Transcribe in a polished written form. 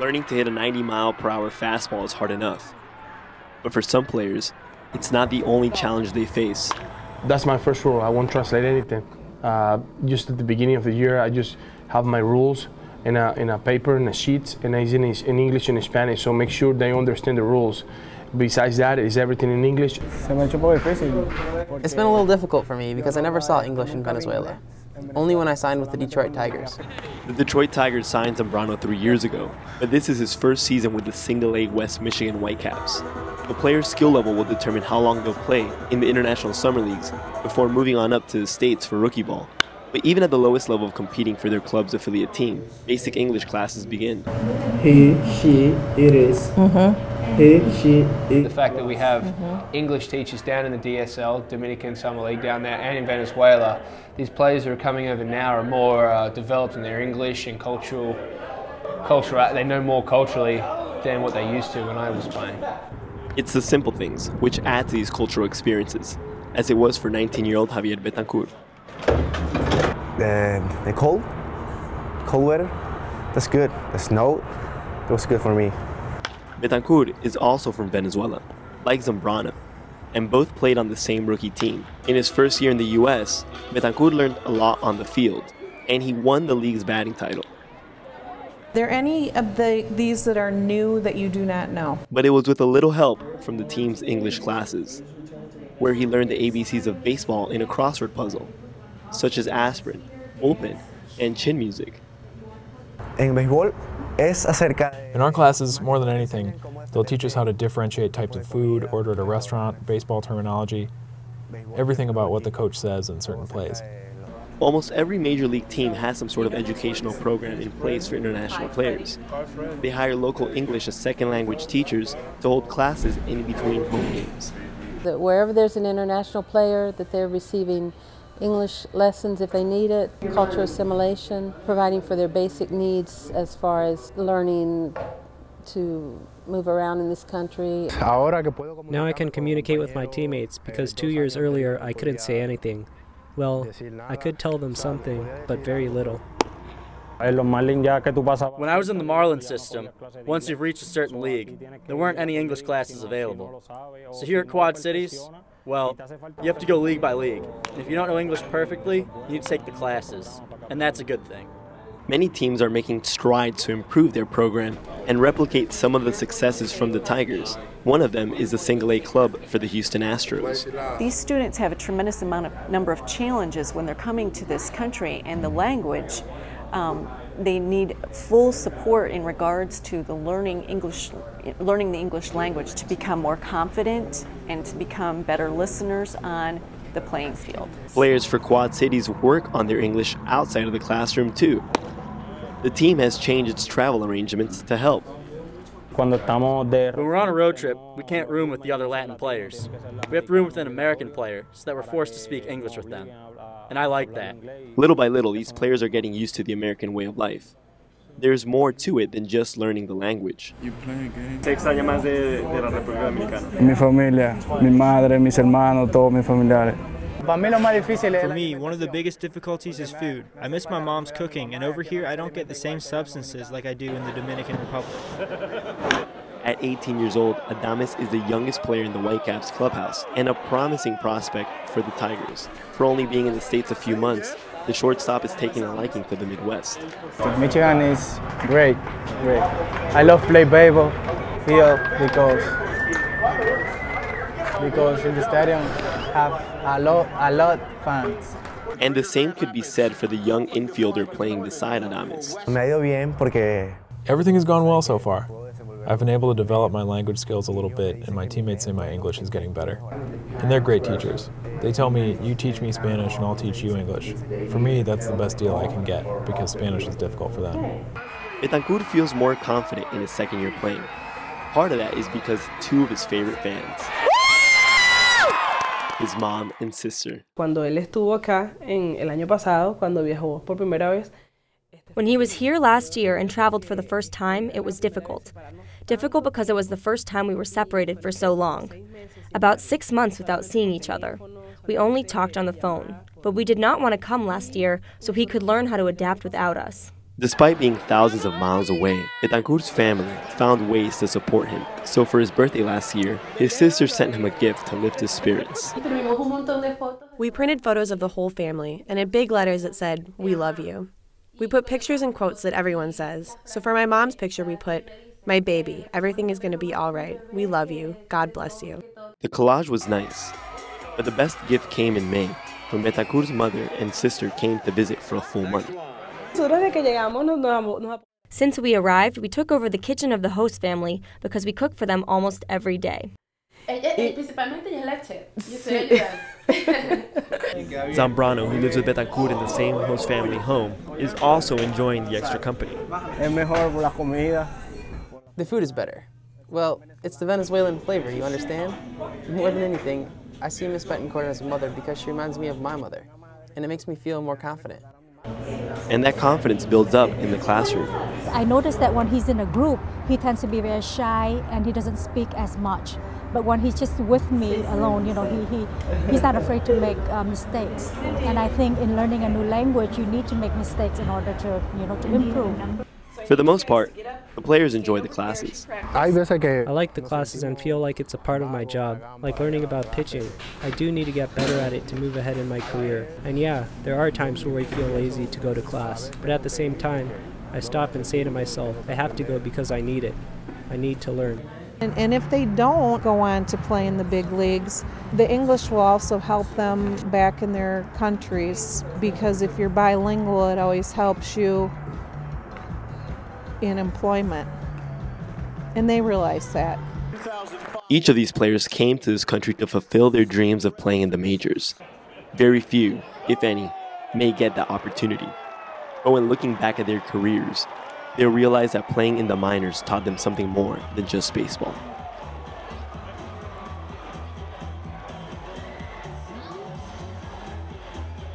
Learning to hit a 90-mile-per-hour fastball is hard enough. But for some players, it's not the only challenge they face. That's my first rule. I won't translate anything. Just at the beginning of the year, I just have my rules in a paper, in a sheet, and it's in English and in Spanish, so make sure they understand the rules. Besides that, it's everything in English. It's been a little difficult for me because I never saw English in Venezuela. Only when I signed with the Detroit Tigers. The Detroit Tigers signed Zambrano 3 years ago, but this is his first season with the Single-A West Michigan Whitecaps. The player's skill level will determine how long they'll play in the international summer leagues before moving on up to the States for rookie ball. But even at the lowest level of competing for their club's affiliate team, basic English classes begin. He, she, it is. He, she, it. The fact that we have English teachers down in the DSL, Dominican Summer League down there, and in Venezuela, these players that are coming over now are more developed in their English and cultural. They know more culturally than what they used to when I was playing. It's the simple things which add to these cultural experiences, as it was for 19-year-old Javier Betancourt. The cold weather, that's good. The snow, that was good for me. Betancourt is also from Venezuela, like Zambrano, and both played on the same rookie team. In his first year in the U.S., Betancourt learned a lot on the field, and he won the league's batting title. Are there any of these that are new that you do not know? But it was with a little help from the team's English classes, where he learned the ABCs of baseball in a crossword puzzle, such as aspirin, bullpen, and chin music. In our classes, more than anything, they'll teach us how to differentiate types of food, order at a restaurant, baseball terminology, everything about what the coach says in certain plays. Almost every major league team has some sort of educational program in place for international players. They hire local English as second language teachers to hold classes in between home games. That wherever there's an international player, that they're receiving English lessons if they need it, cultural assimilation, providing for their basic needs as far as learning to move around in this country. Now I can communicate with my teammates because 2 years earlier I couldn't say anything. Well, I could tell them something, but very little. When I was in the Marlin system, once you've reached a certain league, there weren't any English classes available. So here at Quad Cities, well, you have to go league by league. And if you don't know English perfectly, you need to take the classes. And that's a good thing. Many teams are making strides to improve their program and replicate some of the successes from the Tigers. One of them is the Single-A club for the Houston Astros. These students have a tremendous number of challenges when they're coming to this country, and the language, they need full support in regards to the learning the English language to become more confident and to become better listeners on the playing field. Players for Quad Cities work on their English outside of the classroom too. The team has changed its travel arrangements to help. When we're on a road trip, we can't room with the other Latin players. We have to room with an American player so that we're forced to speak English with them. And I like that. Little by little, these players are getting used to the American way of life. There's more to it than just learning the language. ¿Se extraña más de la República Dominicana? Mi familia, mi madre, mis hermanos, todos mis familiares. For me, one of the biggest difficulties is food. I miss my mom's cooking, and over here I don't get the same substances like I do in the Dominican Republic. At 18 years old, Adames is the youngest player in the Whitecaps clubhouse and a promising prospect for the Tigers. For only being in the States a few months, the shortstop is taking a liking for the Midwest. Michigan is great. I love play baseball here because in the stadium have a lot fans. And the same could be said for the young infielder playing beside Adames. Everything has gone well so far. I've been able to develop my language skills a little bit, and my teammates say my English is getting better. And they're great teachers. They tell me, you teach me Spanish and I'll teach you English. For me, that's the best deal I can get, because Spanish is difficult for them. Betancourt feels more confident in his second year playing. Part of that is because two of his favorite fans, his mom and sister. Cuando él estuvo acá el año pasado, cuando viajó por primera vez. When he was here last year and traveled for the first time, it was difficult. Difficult because it was the first time we were separated for so long. About 6 months without seeing each other. We only talked on the phone, but we did not want to come last year so he could learn how to adapt without us. Despite being thousands of miles away, Betancourt's family found ways to support him. So for his birthday last year, his sister sent him a gift to lift his spirits. We printed photos of the whole family, and in big letters it said, "We love you." We put pictures and quotes that everyone says. So for my mom's picture we put, "My baby, everything is going to be all right. We love you. God bless you." The collage was nice, but the best gift came in May, when Betancourt's mother and sister came to visit for a full month. Since we arrived, we took over the kitchen of the host family because we cook for them almost every day. Zambrano, who lives with Betancourt in the same host family home, is also enjoying the extra company. The food is better. Well, it's the Venezuelan flavor, you understand? More than anything, I see Miss Betancourt as a mother because she reminds me of my mother, and it makes me feel more confident. And that confidence builds up in the classroom. I noticed that when he's in a group, he tends to be very shy and he doesn't speak as much. But when he's just with me alone, you know, he's not afraid to make mistakes. And I think in learning a new language, you need to make mistakes in order to, you know, to improve. For the most part, the players enjoy the classes. I like the classes and feel like it's a part of my job, like learning about pitching. I do need to get better at it to move ahead in my career. And yeah, there are times where I feel lazy to go to class, but at the same time, I stop and say to myself, I have to go because I need it. I need to learn. And if they don't go on to play in the big leagues, the English will also help them back in their countries, because if you're bilingual, it always helps you in employment, and they realize that. Each of these players came to this country to fulfill their dreams of playing in the majors. Very few, if any, may get that opportunity. But when looking back at their careers, they'll realize that playing in the minors taught them something more than just baseball.